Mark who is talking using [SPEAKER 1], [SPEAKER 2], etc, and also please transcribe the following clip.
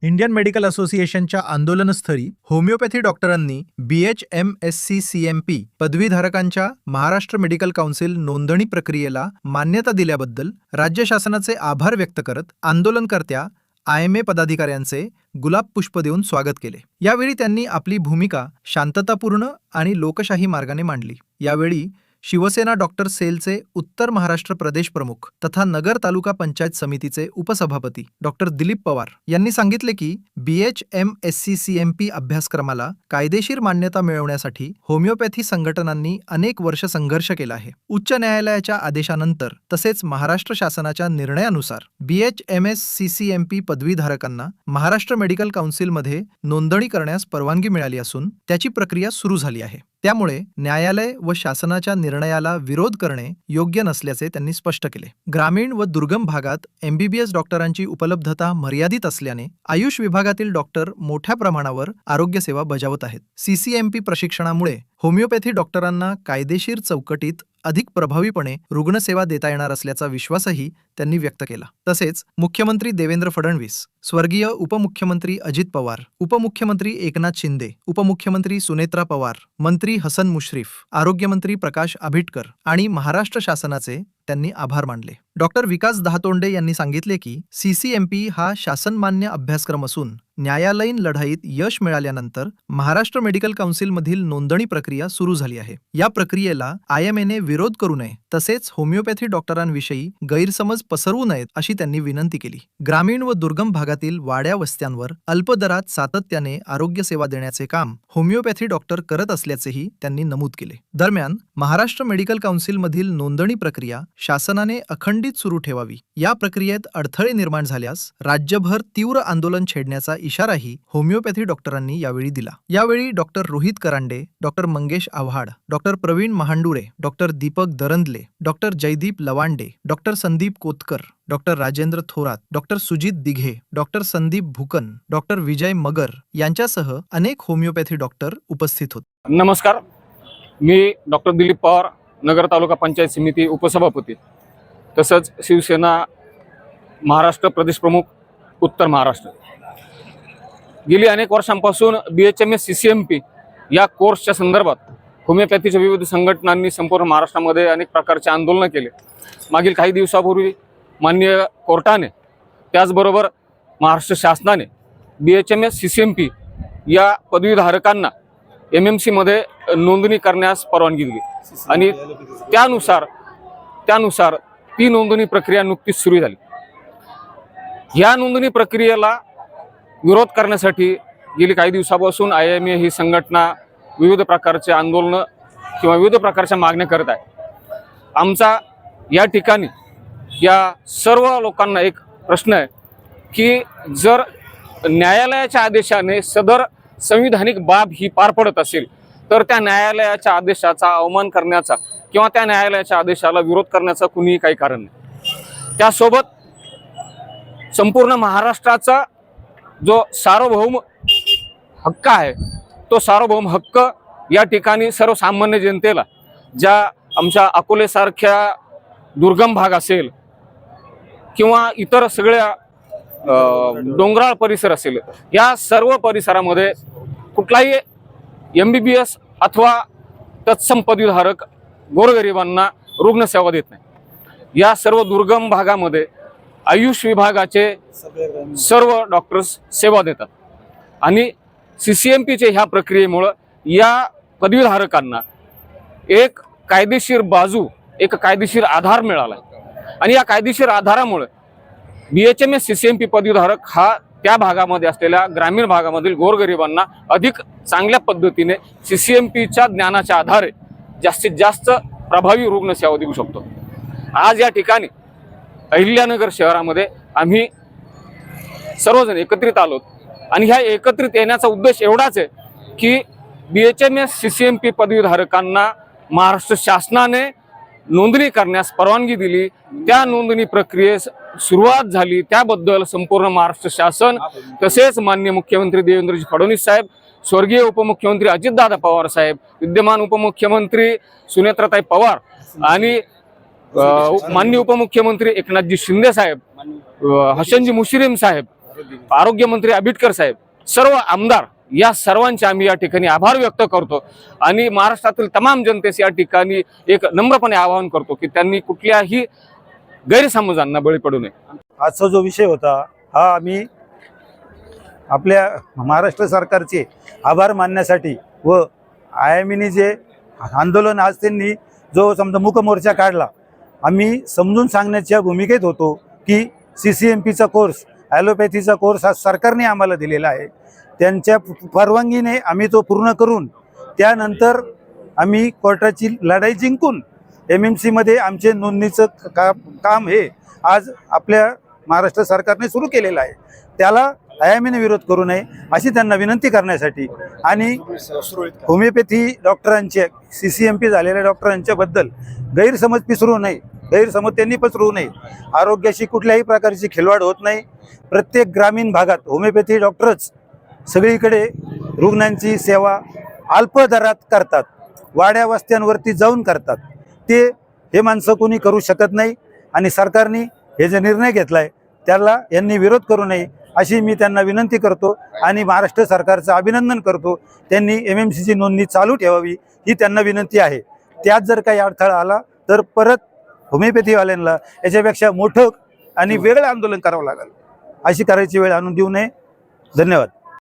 [SPEAKER 1] Indian medical असोसिएशनच्या आंदोलनस्थळी homeopathy डॉक्टरांनी BHMSCCMP पदवीधारकांच्या Maharashtra medical council नोंदणी प्रक्रियेला मान्यता दिल्याबद्दल राज्य शासनाचे आभार व्यक्त करत आंदोलनकर्त्या IMA पदाधिकाऱ्यांचे गुलाब पुष्प देऊन स्वागत केले। यावेळी त्यांनी आपली भूमिका शांततापूर्ण आणि लोकशाही मार्गाने मांडली। यावेळी शिवसेना डॉक्टर सेलचे उत्तर महाराष्ट्र प्रदेश प्रमुख तथा नगर तालुका पंचायत समितीचे उपसभापती डॉक्टर दिलीप पवार यांनी सांगितले की BHMSCCMP अभ्यासक्रमाला कायदेशीर मान्यता मिळवण्यासाठी होमिओपॅथी संघटनांनी अनेक वर्ष संघर्ष केला आहे। उच्च न्यायालयाच्या आदेशानंतर तसेच महाराष्ट्र शासनाच्या निर्णयानुसार BHMSCCMP पदवीधारकांना महाराष्ट्र मेडिकल काउन्सिलमध्ये नोंदणी करण्यास परवानगी मिळाली असून त्याची प्रक्रिया सुरू झाली आहे। त्यामुळे न्यायालय व शासनाच्या निर्णयाला विरोध करणे योग्य नसल्याचे त्यांनी स्पष्ट केले। ग्रामीण व दुर्गम भागात MBBS डॉक्टरांची उपलब्धता मर्यादित असल्याने आयुष विभागातील डॉक्टर मोठ्या प्रमाणावर आरोग्य सेवा बजावत आहेत। CCMP प्रशिक्षणामुळे होमिओपॅथी डॉक्टरांना कायदेशीर चौकटीत अधिक प्रभावीपणे रुग्णसेवा देता येणार असल्याचा विश्वासही त्यांनी व्यक्त केला। तसेच मुख्यमंत्री देवेंद्र फडणवीस, स्वर्गीय उपमुख्यमंत्री अजित पवार, उपमुख्यमंत्री एकनाथ शिंदे, उपमुख्यमंत्री सुनेत्रा पवार, मंत्री हसन मुश्रीफ, आरोग्यमंत्री प्रकाश आंबेडकर आणि महाराष्ट्र शासनाचे त्यांनी आभार मानले। डॉक्टर विकास दहातोंडे यांनी सांगितले की CCMP हा शासनमान्य अभ्यासक्रम असून न्यायालयीन लढाईत यश मिळाल्यानंतर महाराष्ट्र मेडिकल काउन्सिलमधील नोंदणी प्रक्रिया सुरू झाली आहे। या प्रक्रियेला IMAने विरोध करू नये तसेच होमिओपॅथी डॉक्टरांविषयी गैरसमज पसरवू नयेत अशी त्यांनी विनंती केली। ग्रामीण व दुर्गम भागातील वाड्या वस्त्यांवर अल्प दरात सातत्याने आरोग्य सेवा देण्याचे काम होमिओपॅथी डॉक्टर करत असल्याचेही त्यांनी नमूद केले। दरम्यान महाराष्ट्र मेडिकल काउन्सिलमधील नोंदणी प्रक्रिया शासनाने अखंडित सुरू ठेवावी। या प्रक्रियेत अडथळे निर्माण झाल्यास राज्यभर तीव्र आंदोलन छेडण्याचा इशाराही होमिओपॅथी डॉक्टरांनी यावेळी दिला। यावेळी doctor Rohit Karande, doctor Mangesh Avhad, doctor Pravin Mahandure, doctor Deepak Darandale, doctor Jaydeep Lavande, doctor Sandeep Kotkar, doctor Rajendra Thorat, doctor Sujit Dighe, doctor Sandeep Bhukan, doctor Vijay Magar यांच्यासह अनेक होमिओपॅथी डॉक्टर उपस्थित होते।
[SPEAKER 2] नमस्कार, मी डॉक्टर दिलीप पवार, नगर तालुका पंचायत समिती उपसभापती तसंच शिवसेना महाराष्ट्र प्रदेश प्रमुख उत्तर महाराष्ट्र। गेली अनेक वर्षांपासून BHMSCCMP या कोर्सच्या संदर्भात होमिओपॅथीच्या विविध संघटनांनी संपूर्ण महाराष्ट्रामध्ये अनेक प्रकारचे आंदोलन केले। मागील काही दिवसापूर्वी माननीय कोर्टाने त्याचबरोबर महाराष्ट्र शासनाने BHMSCCMP या पदवीधारकांना MMC मध्ये नोंदणी करण्यास परवानगी दिली आणि त्यानुसार ती नोंदणी प्रक्रिया नुकतीच सुरू झाली। या नोंदणी प्रक्रियेला विरोध करण्यासाठी गेली काही दिवसापासून IMA ही संघटना विविध प्रकारचे आंदोलन किंवा विविध प्रकारच्या मागण्या करत आहे। आमचा या ठिकाणी या सर्व लोकांना एक प्रश्न आहे की जर न्यायालयाच्या आदेशाने सदर संविधानिक बाब ही पार पडत असेल तर त्या न्यायालयाच्या आदेशाचा अवमान करण्याचा किंवा त्या न्यायालयाच्या आदेशाला विरोध करण्याचा कुणीही काही कारण नाही। त्यासोबत संपूर्ण महाराष्ट्राचा जो सार्वभौम हक्क आहे तो सार्वभौम हक्क या ठिकाणी सर्वसामान्य जनतेला, ज्या आमच्या अकोलेसारख्या दुर्गम भाग असेल किंवा इतर सगळ्या डोंगराळ परिसर असेल, या सर्व परिसरामध्ये कुठलाही MBBS अथवा तत्सम पदवीधारक गोरगरिबांना रुग्णसेवा देत नाही। या सर्व दुर्गम भागामध्ये आयुष विभागाचे सर्व डॉक्टर्स सेवा देतात आणि CCMPचे ह्या प्रक्रियेमुळे या पदवीधारकांना एक कायदेशीर बाजू, एक कायदेशीर आधार मिळाला आणि या कायदेशीर आधारामुळे BHMSCCMP पदवीधारक हा त्या भागामध्ये असलेल्या ग्रामीण भागामधील गोरगरिबांना अधिक चांगल्या पद्धतीने CCMPच्या ज्ञानाच्या आधारे जास्तीत जास्त प्रभावी रुग्णसेवा देऊ शकतो। आज या ठिकाणी अहिल्यानगर शहरामध्ये आम्ही सर्वजण एकत्रित आलो आणि ह्या एकत्रित येण्याचा उद्देश एवढाच आहे की BHMSCCMP पदवीधारकांना महाराष्ट्र शासनाने नोंदणी करण्यास परवानगी दिली, त्या नोंदणी प्रक्रियेस सुरुवात झाली, त्याबद्दल संपूर्ण महाराष्ट्र शासन तसेच माननीय मुख्यमंत्री देवेंद्रजी फडणवीस साहेब, स्वर्गीय उपमुख्यमंत्री अजितदादा पवार साहेब, विद्यमान उपमुख्यमंत्री सुनेत्राताई पवार आणि माननीय उपमुख्यमंत्री एकनाथजी शिंदे साहेब, हसनजी मुश्रीफ साहेब आरोग्यमंत्री आबिटकर साहेब, सर्व आमदार या सर्वांचे आम्ही या ठिकाणी आभार व्यक्त करतो आणि महाराष्ट्रातील तमाम जनतेस या ठिकाणी एक नम्रपणे आवाहन करतो की त्यांनी कुठल्याही गैरसमजांना बळी पडू नये.
[SPEAKER 3] आजचा जो विषय होता हा आम्ही आपल्या महाराष्ट्र सरकारचे आभार मानण्यासाठी व IMEने जे आंदोलन आज त्यांनी जो समजा मूकमोर्चा काढला, आम्ही समजून सांगण्याच्या भूमिकेत होतो की CCMPचा कोर्स, ॲलोपॅथीचा कोर्स हा सरकारने आम्हाला दिलेला आहे. त्यांच्या परवानगीने आम्ही तो पूर्ण करून त्यानंतर आम्ही कोर्टाची लढाई जिंकून MMCमध्ये आमचे नोंदणीचं काम हे आज आपल्या महाराष्ट्र सरकारने सुरू केलेलं आहे. त्याला IMEने विरोध करू नये अशी त्यांना विनंती करण्यासाठी आणि होमिओपॅथी डॉक्टरांचे CCMP झालेल्या डॉक्टरांच्या बद्दल गैरसमज पसरवू नये, गैरसमज त्यांनी पसरवू नये. आरोग्याशी कुठल्याही प्रकारची खिलवाड होत नाही. प्रत्येक ग्रामीण भागात होमिओपॅथी डॉक्टरच सगळीकडे रुग्णांची सेवा अल्प दरात करतात, वाड्या वस्त्यांवरती जाऊन करतात. हे माणसं कोणी करू शकत नाही आणि सरकारने हे जे निर्णय घेतला आहे त्याला यांनी विरोध करू नये अशी मी त्यांना विनंती करतो आणि महाराष्ट्र सरकारचं अभिनंदन करतो. त्यांनी MMCची नोंदणी चालू ठेवावी ही त्यांना विनंती आहे. त्यात जर काही अडथळा आला तर परत होमिओपॅथीवाल्यांना याच्यापेक्षा मोठं आणि वेगळं आंदोलन करावं लागेल. अशी करायची वेळ आणून देऊ नये. धन्यवाद.